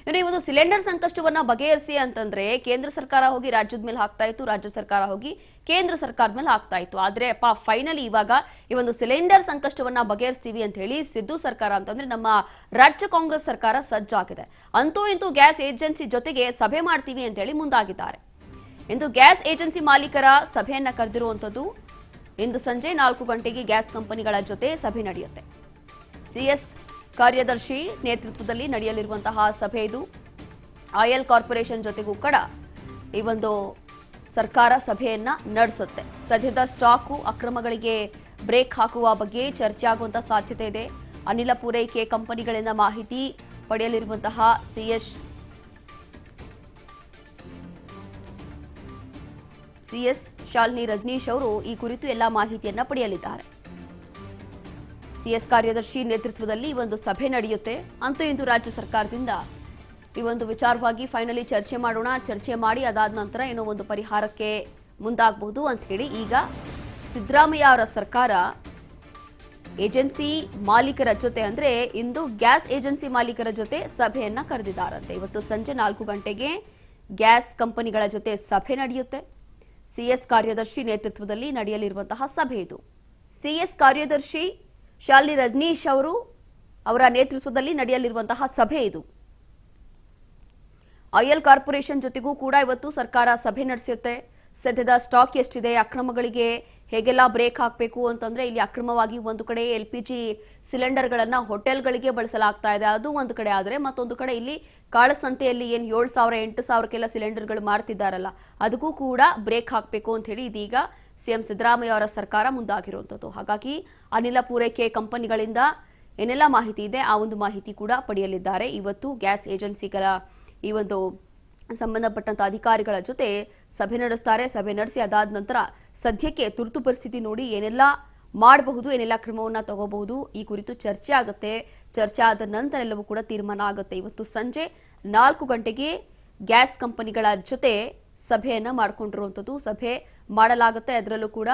ಇನ್ನು ಈ ಒಂದು ಸಿಲಿಂಡರ್ ಸಂಕಷ್ಟವನ್ನ ಬಗೆಹರಿಸಿ ಅಂತಂದ್ರೆ ಕೇಂದ್ರ ಸರ್ಕಾರ ಹೋಗಿ ರಾಜ್ಯದ ಮೇಲೆ ಹಾಕ್ತಾ ಇತ್ತು, ರಾಜ್ಯ ಸರ್ಕಾರ ಹೋಗಿ ಕೇಂದ್ರ ಸರ್ಕಾರದ ಮೇಲೆ ಹಾಕ್ತಾ ಇತ್ತು. ಆದ್ರೆ ಫೈನಲಿ ಇವಾಗ ಈ ಒಂದು ಸಿಲಿಂಡರ್ ಸಂಕಷ್ಟವನ್ನ ಬಗೆಹರಿಸ್ತೀವಿ ಅಂತ ಹೇಳಿ ಸಿದ್ದು ಸರ್ಕಾರ ಅಂತಂದ್ರೆ ನಮ್ಮ ರಾಜ್ಯ ಕಾಂಗ್ರೆಸ್ ಸರ್ಕಾರ ಸಜ್ಜಾಗಿದೆ. ಅಂತೂ ಇಂತೂ ಗ್ಯಾಸ್ ಏಜೆನ್ಸಿ ಜೊತೆಗೆ ಸಭೆ ಮಾಡ್ತೀವಿ ಅಂತ ಹೇಳಿ ಮುಂದಾಗಿದ್ದಾರೆ. ಇಂದು ಗ್ಯಾಸ್ ಏಜೆನ್ಸಿ ಮಾಲೀಕರ ಸಭೆಯನ್ನ ಕರೆದಿರುವಂತದ್ದು. ಇಂದು ಸಂಜೆ 4 ಗಂಟೆಗೆ ಗ್ಯಾಸ್ ಕಂಪನಿಗಳ ಜೊತೆ ಸಭೆ ನಡೆಯುತ್ತೆ. ಸಿಎಸ್ ಕಾರ್ಯದರ್ಶಿ ನೇತೃತ್ವದಲ್ಲಿ ನಡೆಯಲಿರುವಂತಹ ಸಭೆ ಇದು. ಆಯಿಲ್ ಕಾರ್ಪೊರೇಷನ್ ಜೊತೆಗೂ ಕೂಡ ಈ ಒಂದು ಸರ್ಕಾರ ಸಭೆಯನ್ನ ನಡೆಸುತ್ತೆ. ಸದ್ಯದ ಸ್ಟಾಕು ಅಕ್ರಮಗಳಿಗೆ ಬ್ರೇಕ್ ಹಾಕುವ ಬಗ್ಗೆ ಚರ್ಚೆ ಆಗುವಂತಹ ಸಾಧ್ಯತೆ ಇದೆ. ಅನಿಲ ಪೂರೈಕೆ ಕಂಪನಿಗಳಿಂದ ಮಾಹಿತಿ ಪಡೆಯಲಿರುವಂತಹ ಸಿಎಸ್ ಶಾಲಿನಿ ರಜನೀಶ್ ಅವರು ಈ ಕುರಿತು ಎಲ್ಲ ಮಾಹಿತಿಯನ್ನ ಪಡೆಯಲಿದ್ದಾರೆ. ಸಿಎಸ್ ಕಾರ್ಯದರ್ಶಿ ನೇತೃತ್ವದಲ್ಲಿ ಒಂದು ಸಭೆ ನಡೆಯುತ್ತೆ. ಅಂತೂ ಇಂದು ರಾಜ್ಯ ಸರ್ಕಾರದಿಂದ ಈ ಒಂದು ವಿಚಾರವಾಗಿ ಫೈನಲಿ ಚರ್ಚೆ ಮಾಡೋಣ, ಚರ್ಚೆ ಮಾಡಿ ಅದಾದ ನಂತರ ಏನೋ ಒಂದು ಪರಿಹಾರಕ್ಕೆ ಮುಂದಾಗಬಹುದು ಅಂತ ಹೇಳಿ ಈಗ ಸಿದ್ದರಾಮಯ್ಯ ಅವರ ಸರ್ಕಾರ ಏಜೆನ್ಸಿ ಮಾಲೀಕರ ಜೊತೆ ಅಂದ್ರೆ ಇಂದು ಗ್ಯಾಸ್ ಏಜೆನ್ಸಿ ಮಾಲೀಕರ ಜೊತೆ ಸಭೆಯನ್ನ ಕರೆದಿದ್ದಾರಂತೆ. ಇವತ್ತು ಸಂಜೆ 4 ಗಂಟೆಗೆ ಗ್ಯಾಸ್ ಕಂಪನಿಗಳ ಜೊತೆ ಸಭೆ ನಡೆಯುತ್ತೆ. ಸಿಎಸ್ ಕಾರ್ಯದರ್ಶಿ ನೇತೃತ್ವದಲ್ಲಿ ನಡೆಯಲಿರುವಂತಹ ಸಭೆ ಇದು. ಸಿಎಸ್ ಕಾರ್ಯದರ್ಶಿ ಶಾಲಿನಿ ರಜನೀಶ್ ಅವರ ನೇತೃತ್ವದಲ್ಲಿ ನಡೆಯಲಿರುವಂತಹ ಸಭೆ ಇದು. ಆಯಿಲ್ ಕಾರ್ಪೊರೇಷನ್ ಜೊತೆಗೂ ಕೂಡ ಇವತ್ತು ಸರ್ಕಾರ ಸಭೆ ನಡೆಸುತ್ತೆ. ಸದ್ಯದ ಸ್ಟಾಕ್ ಎಷ್ಟಿದೆ, ಅಕ್ರಮಗಳಿಗೆ ಹೇಗೆಲ್ಲ ಬ್ರೇಕ್ ಹಾಕಬೇಕು ಅಂತಂದ್ರೆ ಇಲ್ಲಿ ಅಕ್ರಮವಾಗಿ ಒಂದು ಕಡೆ LPG ಸಿಲಿಂಡರ್ಗಳನ್ನ ಹೋಟೆಲ್ಗಳಿಗೆ ಬಳಸಲಾಗ್ತಾ ಇದೆ, ಅದು ಒಂದು ಕಡೆ. ಆದರೆ ಮತ್ತೊಂದು ಕಡೆ ಇಲ್ಲಿ ಕಾಳಸಂತೆಯಲ್ಲಿ ಏನು 7,000 8,000ಕ್ಕೆಲ್ಲ ಸಿಲಿಂಡರ್ಗಳು ಮಾರ್ತಿದ್ದಾರಲ್ಲ, ಅದಕ್ಕೂ ಕೂಡ ಬ್ರೇಕ್ ಹಾಕಬೇಕು ಅಂತ ಹೇಳಿ ಇದೀಗ ಸಿಎಂ ಸಿದ್ದರಾಮಯ್ಯ ಅವರ ಸರ್ಕಾರ ಮುಂದಾಗಿರುವಂಥದ್ದು. ಹಾಗಾಗಿ ಅನಿಲ ಪೂರೈಕೆ ಕಂಪನಿಗಳಿಂದ ಏನೆಲ್ಲ ಮಾಹಿತಿ ಇದೆ ಆ ಒಂದು ಮಾಹಿತಿ ಕೂಡ ಪಡೆಯಲಿದ್ದಾರೆ. ಇವತ್ತು ಗ್ಯಾಸ್ ಏಜೆನ್ಸಿಗಳ ಈ ಒಂದು ಸಂಬಂಧಪಟ್ಟಂತ ಅಧಿಕಾರಿಗಳ ಜೊತೆ ಸಭೆ ನಡೆಸ್ತಾರೆ. ಸಭೆ ನಡೆಸಿ ಅದಾದ ನಂತರ ಸದ್ಯಕ್ಕೆ ತುರ್ತು ಪರಿಸ್ಥಿತಿ ನೋಡಿ ಏನೆಲ್ಲ ಮಾಡಬಹುದು, ಏನೆಲ್ಲ ಕ್ರಮವನ್ನ ತಗೋಬಹುದು ಈ ಕುರಿತು ಚರ್ಚೆ ಆಗುತ್ತೆ. ಚರ್ಚೆ ಆದ ನಂತರ ಎಲ್ಲವೂ ಕೂಡ ತೀರ್ಮಾನ ಆಗುತ್ತೆ. ಇವತ್ತು ಸಂಜೆ 4 ಗಂಟೆಗೆ ಗ್ಯಾಸ್ ಕಂಪನಿಗಳ ಜೊತೆ ಸಭೆಯನ್ನ ಮಾಡಿಕೊಂಡಿರುವಂಥದ್ದು. ಸಭೆ ಮಾಡಲಾಗುತ್ತೆ. ಅದರಲ್ಲೂ ಕೂಡ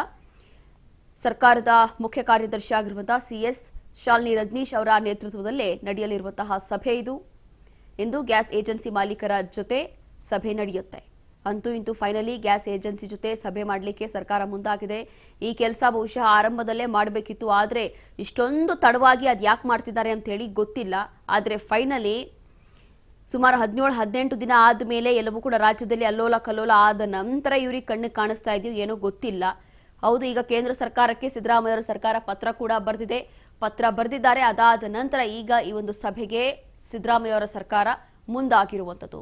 ಸರ್ಕಾರದ ಮುಖ್ಯ ಕಾರ್ಯದರ್ಶಿ ಆಗಿರುವಂತಹ ಸಿಎಸ್ ಶಾಲಿನಿ ರಜನೀಶ್ ಅವರ ನೇತೃತ್ವದಲ್ಲೇ ನಡೆಯಲಿರುವಂತಹ ಸಭೆ ಇದು. ಇಂದು ಗ್ಯಾಸ್ ಏಜೆನ್ಸಿ ಮಾಲೀಕರ ಜೊತೆ ಸಭೆ ನಡೆಯುತ್ತೆ. ಅಂತೂ ಇಂತೂ ಫೈನಲಿ ಗ್ಯಾಸ್ ಏಜೆನ್ಸಿ ಜೊತೆ ಸಭೆ ಮಾಡಲಿಕ್ಕೆ ಸರ್ಕಾರ ಮುಂದಾಗಿದೆ. ಈ ಕೆಲಸ ಬಹುಶಃ ಆರಂಭದಲ್ಲೇ ಮಾಡಬೇಕಿತ್ತು, ಆದರೆ ಇಷ್ಟೊಂದು ತಡವಾಗಿ ಅದು ಯಾಕೆ ಮಾಡ್ತಿದ್ದಾರೆ ಅಂತ ಹೇಳಿ ಗೊತ್ತಿಲ್ಲ. ಆದರೆ ಫೈನಲಿ ಸುಮಾರು 17-18 ದಿನ ಆದಮೇಲೆ ಎಲ್ಲವೂ ಕೂಡ ರಾಜ್ಯದಲ್ಲಿ ಅಲ್ಲೋಲ ಕಲ್ಲೋಲ ಆದ ನಂತರ ಇವ್ರಿಗೆ ಕಣ್ಣಿಗೆ ಕಾಣಿಸ್ತಾ ಇದೆಯೋ ಏನೋ ಗೊತ್ತಿಲ್ಲ. ಹೌದು, ಈಗ ಕೇಂದ್ರ ಸರ್ಕಾರಕ್ಕೆ ಸಿದ್ದರಾಮಯ್ಯ ಅವರ ಸರ್ಕಾರ ಪತ್ರ ಕೂಡ ಬರೆದಿದ್ದಾರೆ. ಅದಾದ ನಂತರ ಈಗ ಈ ಒಂದು ಸಭೆಗೆ ಸಿದ್ದರಾಮಯ್ಯ ಅವರ ಸರ್ಕಾರ ಮುಂದಾಗಿರುವಂಥದ್ದು.